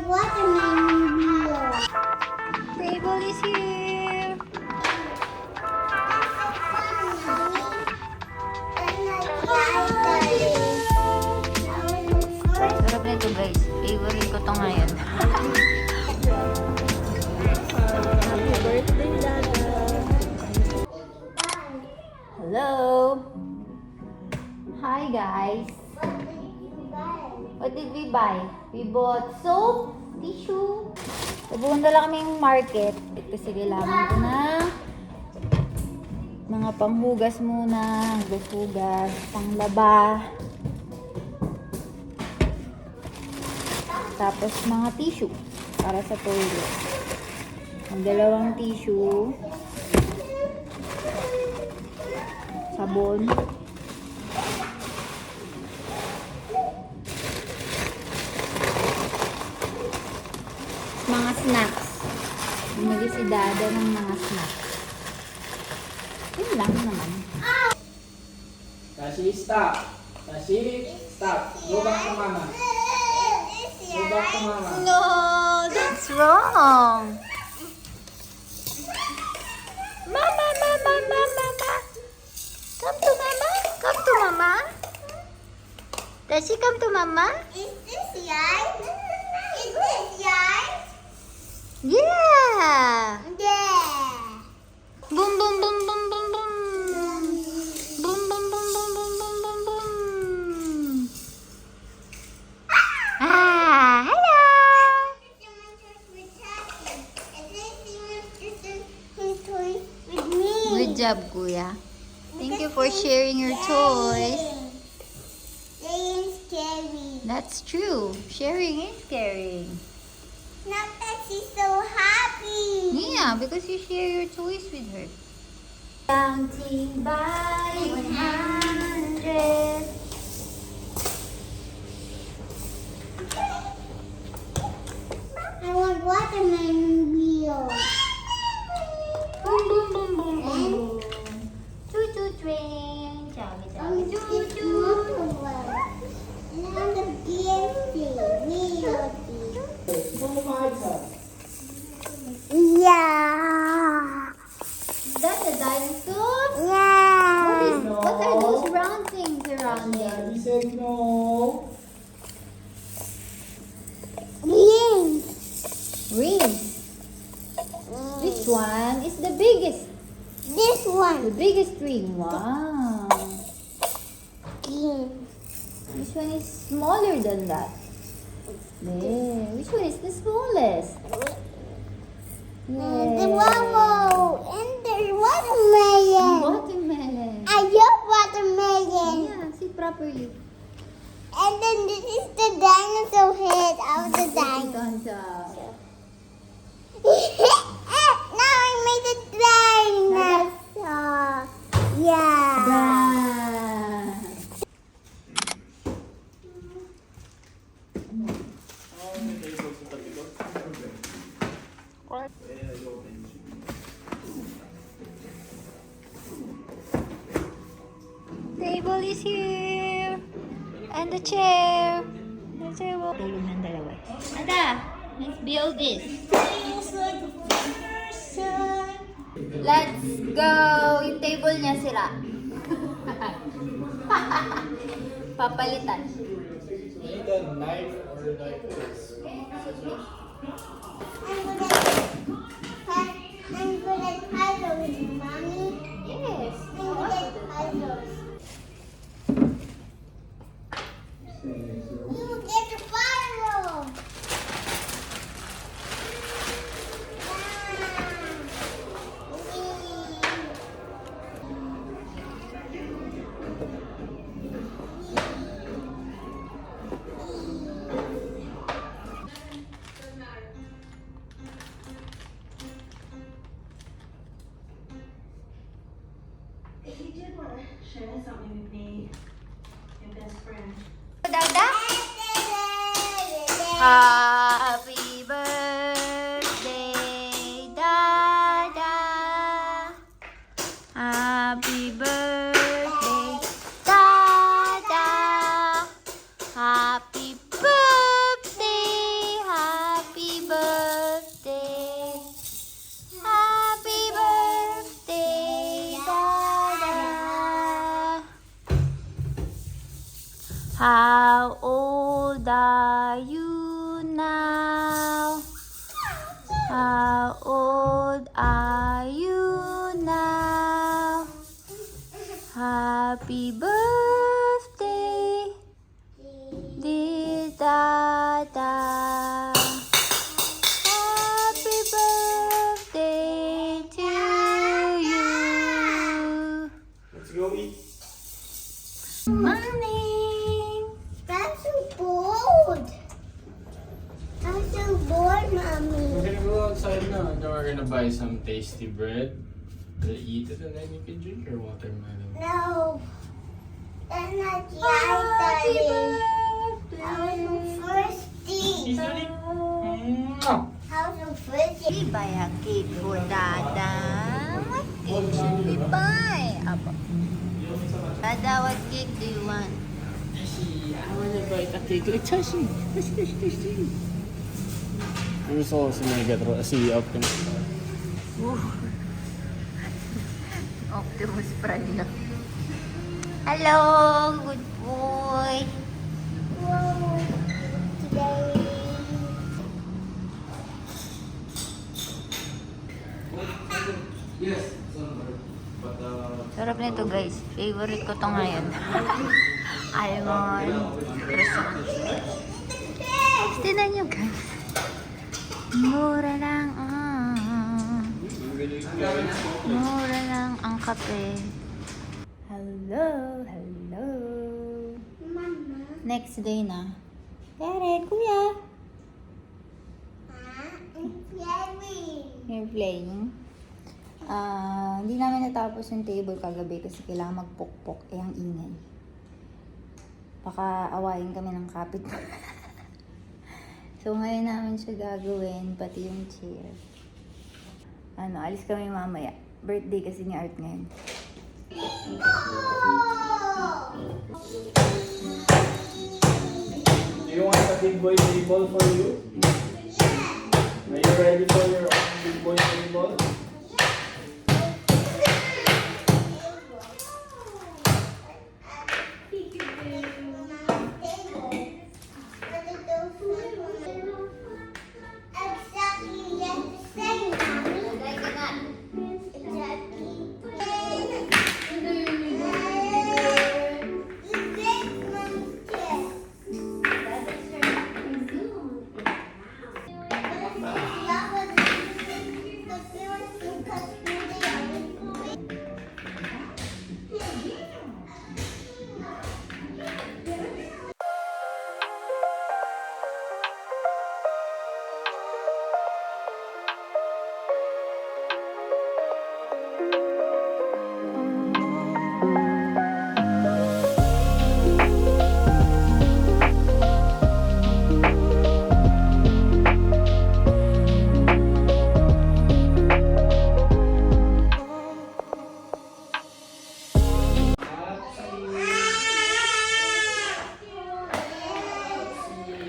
want watermelon video. Table is here. Sarap nito guys. Favorite ko to ngayon. Happy birthday, Dada. Hello. Hi guys. What did we buy? We bought soap, tissue. Pupunta lang kaming market. Kasi kailangan ko na mga panghugas muna. Hugas-hugas. Panglaba. Tapos mga tissue para sa toilet. Ang dalawang tissue. Sabon. Mga snacks. Bumili si Dada ng mga snacks. Yun lang naman. Tashi, stop. Tashi, stop. Go back to mama. Go back to mama. No, that's wrong. Mama, mama, mama, mama. Come to mama. Come to mama. Does she come to mama? Is this yours? Is this yours? Yeah. Yeah. Boom, boom, boom, boom, boom, boom. Boom, boom, boom, boom, boom, boom, boom, boom. Ah, hello. Good job, Kuya. Thank you for sharing your toys. They ain't scary. That's true. Sharing is caring. Not that she's so happy. Yeah, because you share your toys with her. Counting by 100. I want watermelon wheel. Boom, boom, boom, boom, boom, boom. Choo choo train. Chuggy, chuggy, choo choo. And on the BFC, wheel. Yeah. Is that a dinosaur? Yeah. What are those round things around there? Daddy said no. Green. Rings. Which one is the biggest? This The one. biggest ring. Wow. Green. Which one is smaller than that? There. Which one is the smallest? And the There. wow. And there's watermelon. Watermelon. I love watermelon. Yeah, sit properly. And then this is the dinosaur head of the Sit dinosaur. on top. Now I made a dinosaur. Yeah. Ah. Table is here. And the chair. The chair will... Tulong ng dalawa. Ada, let's build this. Let's go. Yung table niya sira. Papalitan. Need a knife or like this. I'm good at puzzles, Mommy. Yes. I'm good at puzzles. You get the puzzle. If you did want to share something with me, your best friend. Dada? Happy birthday, Dada. Happy birthday, Dada. Happy birthday, happy now? How old are you now? Happy birthday, dear Dada. Happy birthday to you. Let's go eat. Morning. I'm so bored. I'm so bored, Mommy. We're gonna go outside now and then we're gonna buy some tasty bread. We'll eat it and then you can drink your watermelon. No. That's not Happy right, darling. birthday. I was so thirsty. I was so thirsty. We buy a cake for Dada. What cake should we buy? Apo. Dada, what cake do you want? I wanna bite a cake like Tashi. Tashi. There's also mega see up in Optimus Prime na. Hello, good boy. Whoa. Today. Yes, but Sarap nito guys. Favorite ko to ngayon. Almond croissant. Tignan nyo guys. Mura lang. Mura lang ang kape. Hello, hello. Mama. Next day na. Karen, kuya. I'm playing. You're playing. Hindi namin natapos yung table kagabi kasi kailangan magpukpok. Eh, ang ingay. Baka awayin kami ng kapit. So, ngayon namin siya gagawin, pati yung chair. Alis kami mamaya. Birthday kasi ni Art ngayon. do you want a big boy table for you? Are you ready for your own big boy table? Exactly, yes, the same, Mommy. Exactly. You get my chair.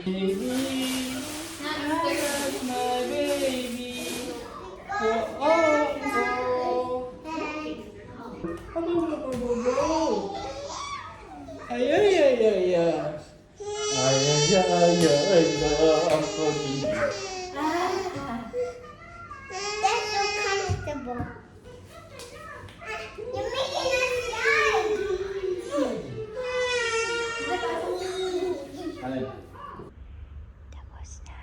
Baby, that's my baby. Oh, oh, oh. Ay, ay, ay, ay, ay. Ay, ay, ay, ay, ako din. That's so comfortable. You're making us die. Alin? Tapos na.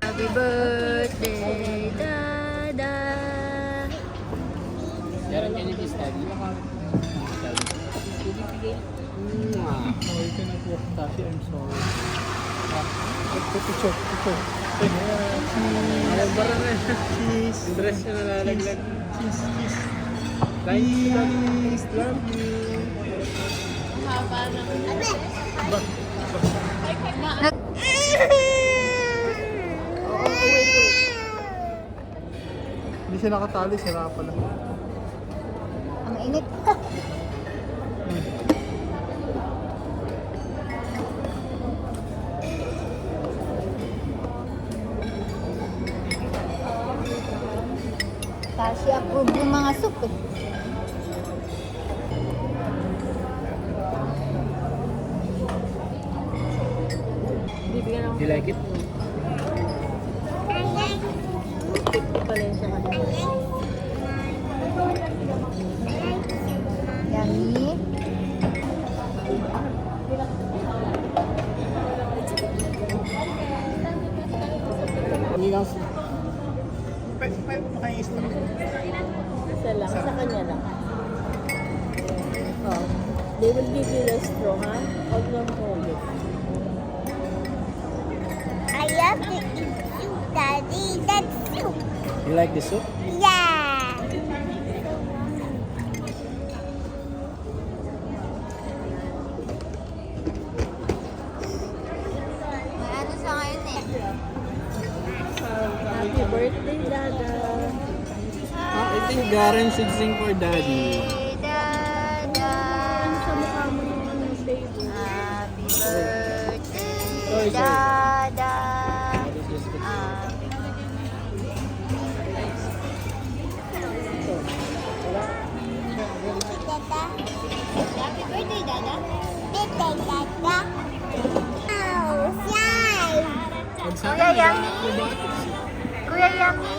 Happy birthday, Dada. Yaran, can you kiss daddy? Sorry ka na po, Tashi. I'm sorry. Picture. Nalagbaran na siya. Cheese. Yung dress niya nalalaglag. Cheese. Thank you, daddy. Love you. Hindi siya nakatali, sira pala. Ang init. Kasi approve yung mga soup eh. Bibigyan ako. You like it? I like Palensya ka din. Yummy. Hindi lang. Makaisip lang. Isa lang. Sa kanya lang. Oh. They will give you the straw, ha? Huwag lang hold it. I love to eat soup, Daddy. That's soup. You like the soup? Yeah. May ano sa ngayon eh. Happy birthday, Dada. I think Garen should sing for Daddy. Dada. Sa mukha mo yung ano, baby. Happy birthday, Sorry. Dada. Dada. Happy birthday, Dada. Birthday, Dada. Oh, slime. Kuya Yummy. Kuya Yummy.